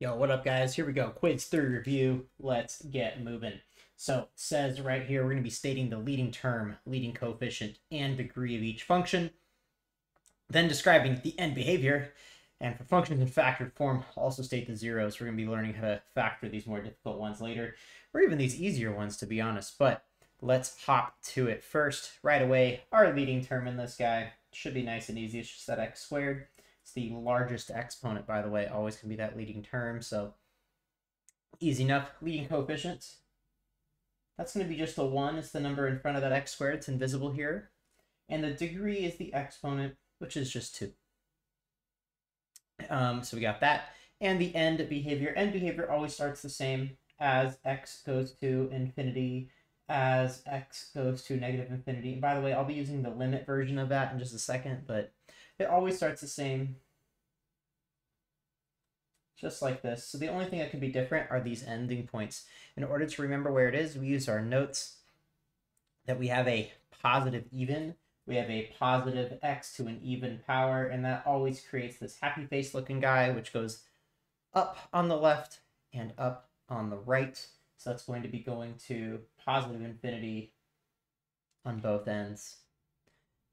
Yo, what up, guys? Here we go. Quiz 3 review. Let's get moving. So, it says right here, we're going to be stating the leading term, leading coefficient, and degree of each function, then describing the end behavior. And for functions in factored form, also state the zeros. We're going to be learning how to factor these more difficult ones later, or even these easier ones, to be honest. But let's hop to it first. Right away, our leading term in this guy should be nice and easy. It's just that x squared. It's the largest exponent, by the way, always can be that leading term, so easy enough. Leading coefficient, that's going to be just a 1. It's the number in front of that x squared. It's invisible here. And the degree is the exponent, which is just 2. So we got that. And the end behavior. End behavior always starts the same as x goes to infinity, as x goes to negative infinity. And by the way, I'll be using the limit version of that in just a second, but it always starts the same, just like this. So the only thing that could be different are these ending points. In order to remember where it is, we use our notes that we have a positive even. We have a positive x to an even power, and that always creates this happy face looking guy, which goes up on the left and up on the right. So that's going to be going to positive infinity on both ends.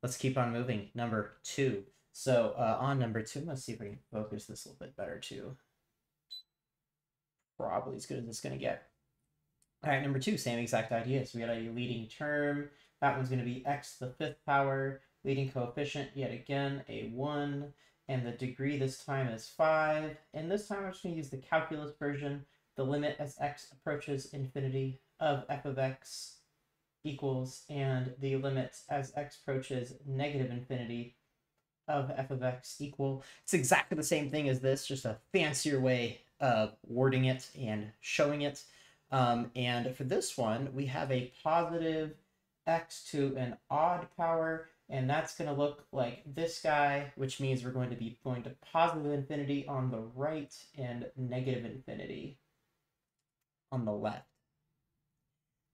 Let's keep on moving. Number 2. So on number 2, let's see if we can focus this a little bit better too. Probably as good as it's going to get. All right, number 2, same exact idea. So we got a leading term. That one's going to be x to the 5th power. Leading coefficient, yet again, a 1. And the degree this time is 5. And this time I'm just going to use the calculus version. The limit as x approaches infinity of f of x equals, and the limit as x approaches negative infinity of f of x equal. It's exactly the same thing as this, just a fancier way of wording it and showing it. And for this one, we have a positive x to an odd power, and that's going to look like this guy, which means we're going to be going to positive infinity on the right and negative infinity on the left.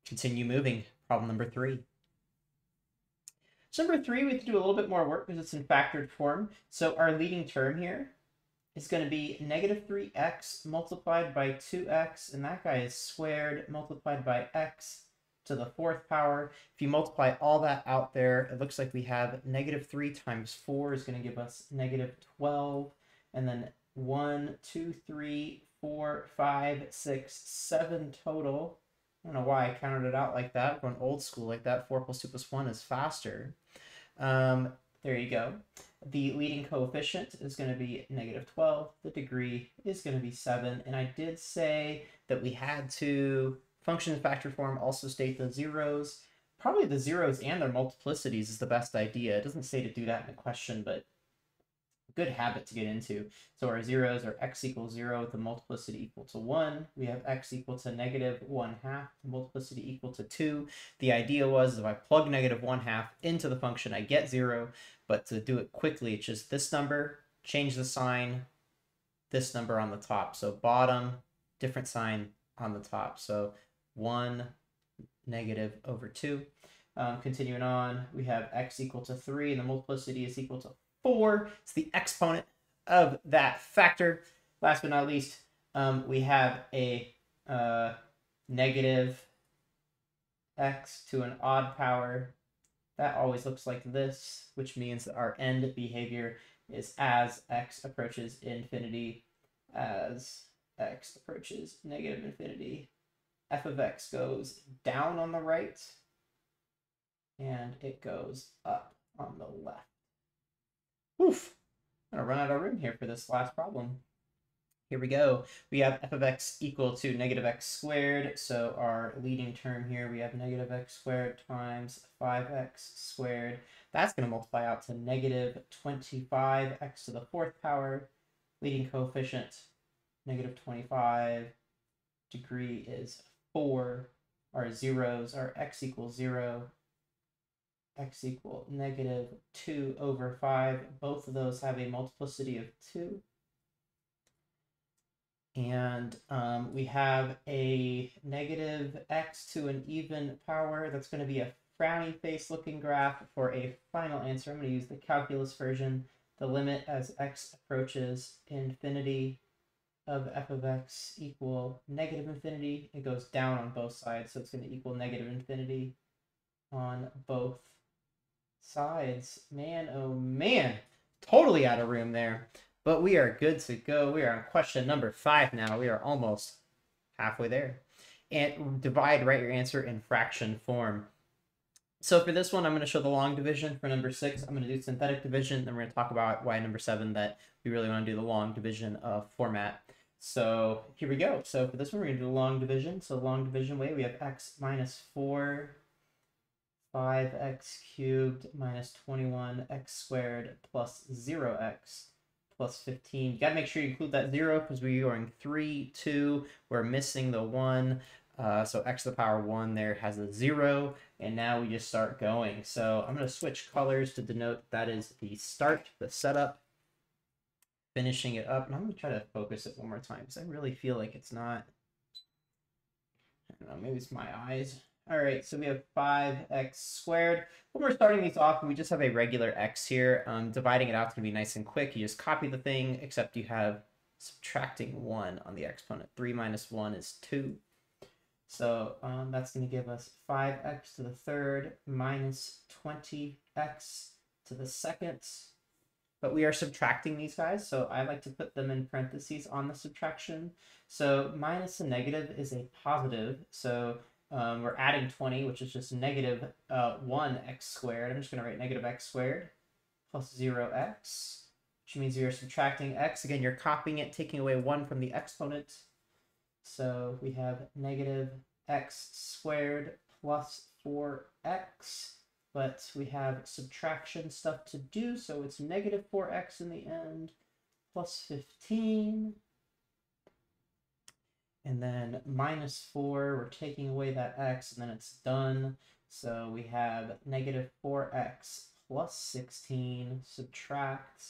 Continue moving. Problem number 3. So number 3, we have to do a little bit more work because it's in factored form. So our leading term here is going to be negative 3x multiplied by 2x, and that guy is squared multiplied by x to the 4th power. If you multiply all that out there, it looks like we have negative 3 times 4 is going to give us negative 12, and then 1, 2, 3, 4, 5, 6, 7 total. I don't know why I counted it out like that. Going old school like that. 4 plus 2 plus 1 is faster. There you go. The leading coefficient is going to be negative 12. The degree is going to be 7. And I did say that we had to, function in factor form, also state the zeros. Probably the zeros and their multiplicities is the best idea. It doesn't say to do that in a question, but good habit to get into. So our zeros are x equals 0 with the multiplicity equal to 1. We have x equal to negative 1/2, the multiplicity equal to 2. The idea was if I plug negative 1/2 into the function, I get 0. But to do it quickly, it's just this number, change the sign, this number on the top. So bottom, different sign on the top. So 1 negative over 2. Continuing on, we have x equal to 3, and the multiplicity is equal to 4. It's the exponent of that factor. Last but not least, we have a negative x to an odd power. That always looks like this, which means that our end behavior is as x approaches infinity, as x approaches negative infinity. F of x goes down on the right, and it goes up on the left. Oof, I'm gonna run out of room here for this last problem. Here we go. We have f of x equal to negative x squared. So our leading term here, we have negative x squared times 5x squared. That's going to multiply out to negative 25x to the 4th power. Leading coefficient, negative 25. Degree is 4. Our zeros are x equals 0. X equal negative 2 over 5. Both of those have a multiplicity of 2. And we have a negative x to an even power. That's going to be a frowny face looking graph. For a final answer, I'm going to use the calculus version. The limit as x approaches infinity of f of x equal negative infinity. It goes down on both sides, so it's going to equal negative infinity on both sides. Man, oh man, totally out of room there. But we are good to go. We are on question number 5 now. We are almost halfway there. And write your answer in fraction form. So for this one, I'm going to show the long division. For number 6, I'm going to do synthetic division. Then we're going to talk about why number 7 that we really want to do the long division format. So here we go. So for this one, we're going to do the long division. So long division way, we have x minus 4, 5x cubed minus 21x squared plus 0x plus 15. You got to make sure you include that 0 because we're going 3, 2. We're missing the 1. So x to the power 1 there has a 0. And now we just start going. So I'm going to switch colors to denote that is the start, the setup, finishing it up. And I'm going to try to focus it one more time because I really feel like it's not. I don't know, maybe it's my eyes. All right, so we have 5x squared. When we're starting these off, we just have a regular x here. Dividing it out is going to be nice and quick. You just copy the thing, except you have subtracting 1 on the exponent. 3 minus 1 is 2. So that's going to give us 5x to the third minus 20x to the second. But we are subtracting these guys, so I like to put them in parentheses on the subtraction. So minus a negative is a positive. So we're adding 20, which is just negative 1x squared. I'm just going to write negative x squared plus 0x, which means you're subtracting x. Again, you're copying it, taking away 1 from the exponent. So we have negative x squared plus 4x, but we have subtraction stuff to do, so it's negative 4x in the end plus 15. And then minus 4, we're taking away that x, and then it's done. So we have negative 4x plus 16, subtract.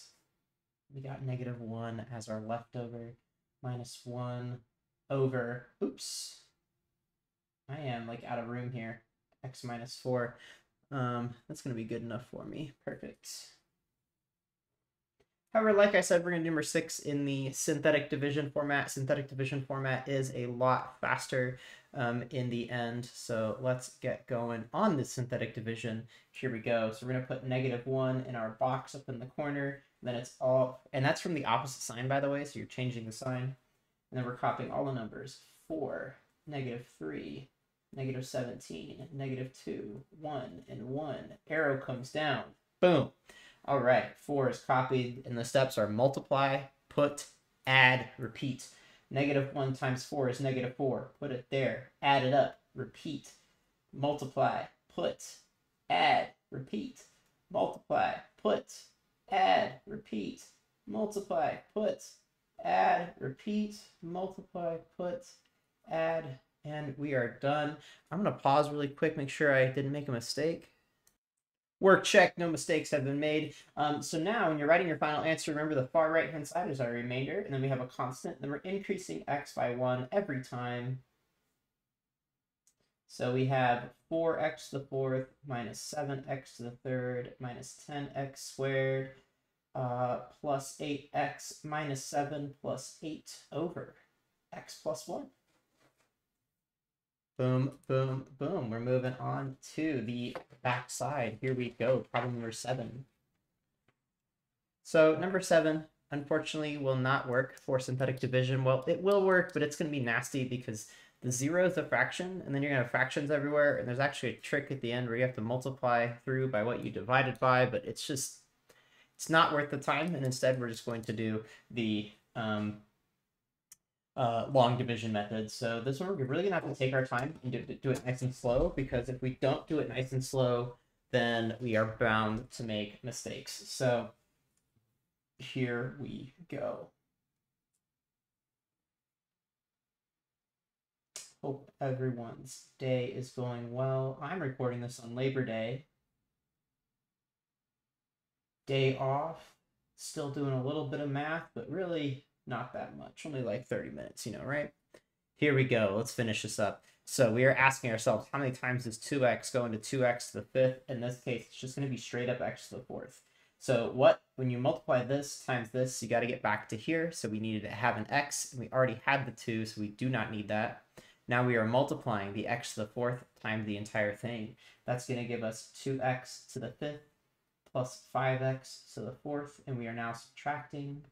We got negative 1 as our leftover, minus 1 over, oops, I am like out of room here, x minus 4. That's going to be good enough for me. Perfect. However, like I said, we're going to do number 6 in the synthetic division format. Synthetic division format is a lot faster in the end. So let's get going on this synthetic division. Here we go. So we're going to put negative 1 in our box up in the corner. Then it's all, and that's from the opposite sign, by the way. So you're changing the sign. And then we're copying all the numbers. 4, negative 3, negative 17, negative 2, 1, and 1. Arrow comes down. Boom. All right, 4 is copied, and the steps are multiply, put, add, repeat. Negative 1 times 4 is negative 4. Put it there. Add it up. Repeat. Multiply, put, add, repeat. Multiply, put, add, repeat. Multiply, put, add, repeat, multiply, put, add, and we are done. I'm going to pause really quick, make sure I didn't make a mistake. Work check, no mistakes have been made. So now when you're writing your final answer, remember the far right-hand side is our remainder, and then we have a constant, and then we're increasing x by 1 every time. So we have 4x to the fourth minus 7x to the third minus 10x squared. Plus 8x minus 7 plus 8 over x plus 1. Boom, boom, boom. We're moving on to the back side. Here we go. Problem number 7. So number 7, unfortunately, will not work for synthetic division. Well, it will work, but it's going to be nasty because the 0 is a fraction, and then you're going to have fractions everywhere, and there's actually a trick at the end where you have to multiply through by what you divided by, but it's just, it's not worth the time, and instead we're just going to do the long division method. So this one we're really going to have to take our time and do it nice and slow, because if we don't do it nice and slow, then we are bound to make mistakes. So here we go. Hope everyone's day is going well. I'm recording this on Labor Day. Day off, still doing a little bit of math, but really not that much, only like 30 minutes, you know, right? Here we go, let's finish this up. So we are asking ourselves, how many times does 2x go into 2x to the fifth? In this case, it's just going to be straight up x to the fourth. So when you multiply this times this, you got to get back to here. So we needed to have an x, and we already had the 2, so we do not need that. Now we are multiplying the x to the 4th times the entire thing. That's going to give us 2x to the 5th plus 5x to the 4th, and we are now subtracting.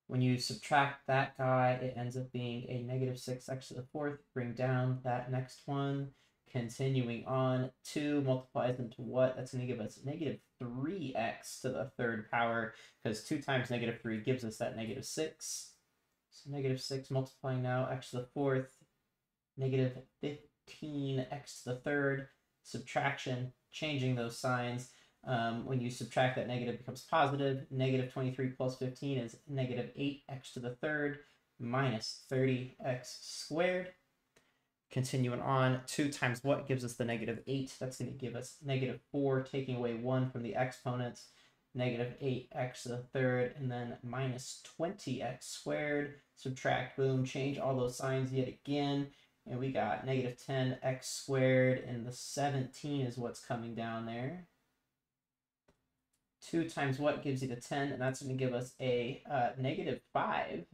When you subtract that guy, it ends up being a negative 6x to the 4th. Bring down that next one. Continuing on, 2 multiplies into what? That's going to give us negative 3x to the 3rd power, because 2 times negative 3 gives us that negative 6. So negative 6 multiplying now, x to the 4th, negative 15x to the 3rd. Subtraction, changing those signs. When you subtract that negative, it becomes positive. Negative 23 plus 15 is negative 8x to the 3rd minus 30x squared. Continuing on, 2 times what gives us the negative 8? That's going to give us negative 4, taking away 1 from the exponents. Negative 8x to the 3rd, and then minus 20x squared. Subtract, boom, change all those signs yet again. And we got negative 10x squared, and the 17 is what's coming down there. 2 times what gives you the 10, and that's going to give us a negative 5.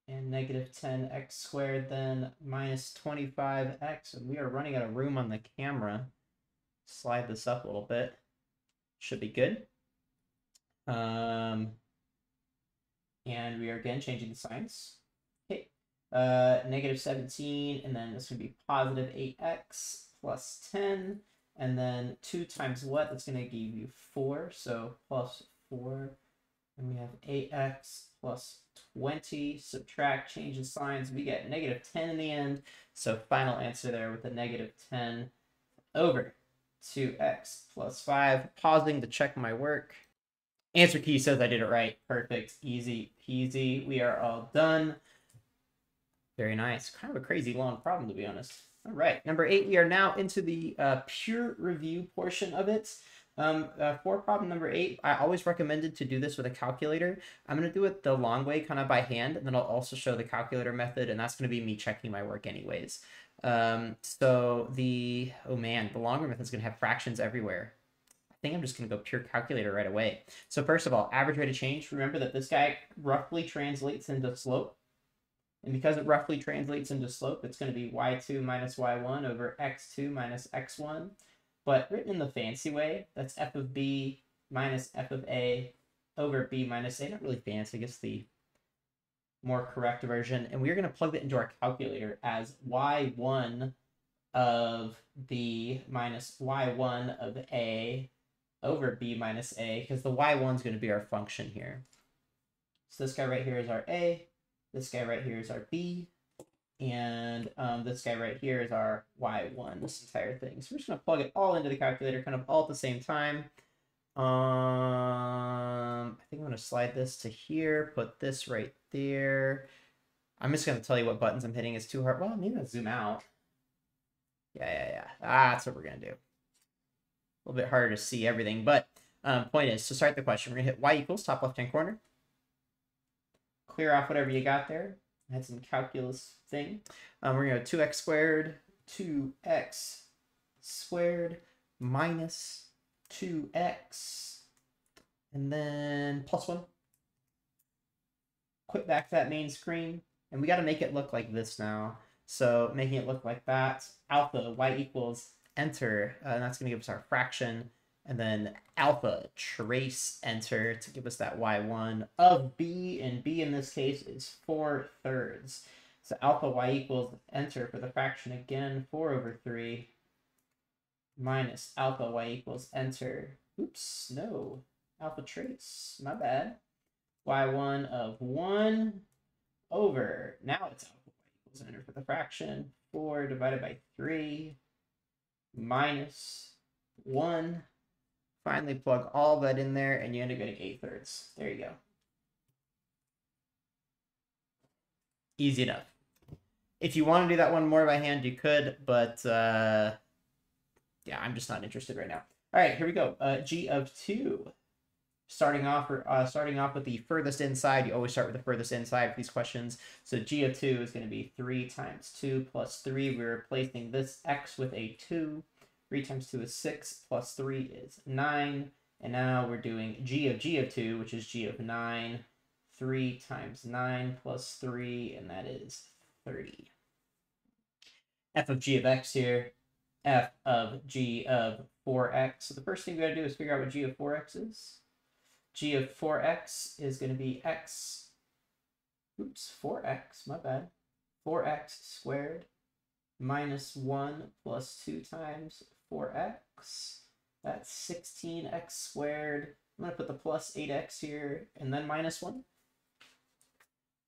And negative 10x squared, then minus 25x. And we are running out of room on the camera. Slide this up a little bit. Should be good. And we are again changing the signs. Okay. Negative 17, and then this is going to be positive 8x plus 10. And then 2 times what? That's going to give you 4. So plus 4. And we have 8x plus 20. Subtract, change the signs. We get negative 10 in the end. So final answer there with the negative 10 over 2x plus 5. Pausing to check my work. Answer key says I did it right. Perfect. Easy peasy. We are all done. Very nice. Kind of a crazy long problem, to be honest. All right. Number 8, we are now into the pure review portion of it. For problem number 8, I always recommended to do this with a calculator. I'm going to do it the long way, kind of by hand, and then I'll also show the calculator method, and that's going to be me checking my work anyways. So the longer method is going to have fractions everywhere. I think I'm just going to go pure calculator right away. So first of all, average rate of change. Remember that this guy roughly translates into slope. And because it roughly translates into slope, it's going to be y2 minus y1 over x2 minus x1. But written in the fancy way, that's f of b minus f of a over b minus a. Not really fancy, I guess the more correct version. And we're going to plug that into our calculator as y1 of b minus y1 of a over b minus a, because the y1 is going to be our function here. So this guy right here is our a. This guy right here is our b, and this guy right here is our y1, this entire thing. So we're just going to plug it all into the calculator, kind of all at the same time. I think I'm going to slide this to here, put this right there. I'm just going to tell you what buttons I'm hitting. It's too hard. Well, maybe I'll zoom out. Yeah. That's what we're going to do. A little bit harder to see everything, but point is, to start the question, we're going to hit y equals top left-hand corner. Clear off whatever you got there. Had some calculus thing. We're going to go 2x squared minus 2x, and then plus 1. Quit back to that main screen, and we got to make it look like this now. So making it look like that, alpha, y equals, enter, and that's going to give us our fraction. And then alpha, trace, enter to give us that y1 of b, and b in this case is 4/3. So alpha y equals, enter for the fraction again, 4 over 3, minus alpha y equals, enter. Oops, no, alpha trace, my bad. y1 of 1 over, now it's alpha y equals, enter for the fraction, 4 divided by 3, minus 1. Finally plug all that in there, and you end up getting 8/3. There you go. Easy enough. If you want to do that one more by hand, you could, but yeah, I'm just not interested right now. All right, here we go. G of 2. Starting off with the furthest inside. You always start with the furthest inside for these questions. So G of 2 is going to be 3 times 2 plus 3. We're replacing this x with a 2. 3 times 2 is 6, plus 3 is 9. And now we're doing g of 2, which is g of 9. 3 times 9 plus 3, and that is 30. F of g of x here, f of g of 4x. So the first thing we got to do is figure out what g of 4x is. G of 4x is going to be x, 4x, my bad, 4x squared minus 1 plus 2 times 4x. That's 16x squared. I'm going to put the plus 8x here and then minus 1.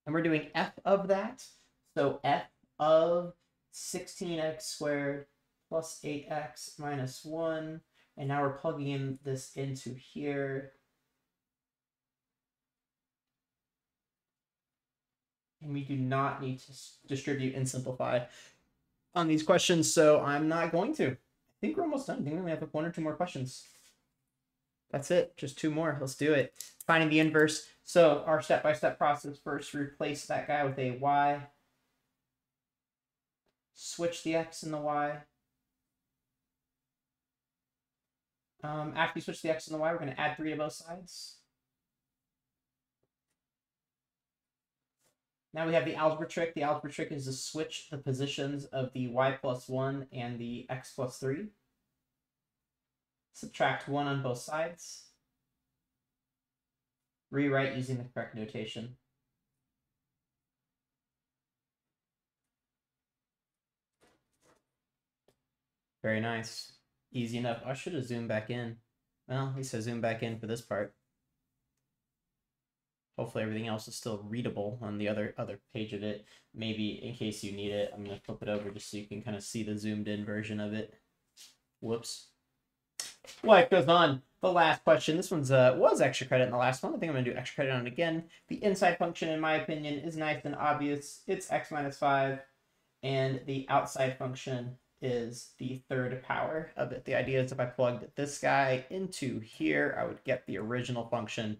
And we're doing f of that. So f of 16x squared plus 8x minus 1. And now we're plugging in this into here. And we do not need to distribute and simplify on these questions, so I'm not going to. I think we're almost done. I think we only have 1 or 2 more questions. That's it. Just 2 more. Let's do it. Finding the inverse. So our step-by-step process: first, replace that guy with a y. Switch the x and the y. After you switch the x and the y, we're going to add 3 to both sides. Now we have the algebra trick. The algebra trick is to switch the positions of the y plus 1 and the x plus 3. Subtract 1 on both sides. Rewrite using the correct notation. Very nice. Easy enough. I should have zoomed back in. Well, at least I zoomed back in for this part. Hopefully everything else is still readable on the other page of it. Maybe in case you need it, I'm going to flip it over just so you can kind of see the zoomed in version of it. Whoops. Life goes on. The last question. This one's was extra credit in the last one. I think I'm going to do extra credit on it again. The inside function, in my opinion, is nice and obvious. It's x minus 5. And the outside function is the third power of it. The idea is if I plugged this guy into here, I would get the original function.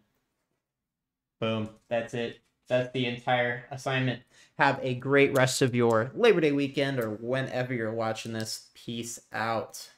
Boom. That's it. That's the entire assignment. Have a great rest of your Labor Day weekend or whenever you're watching this. Peace out.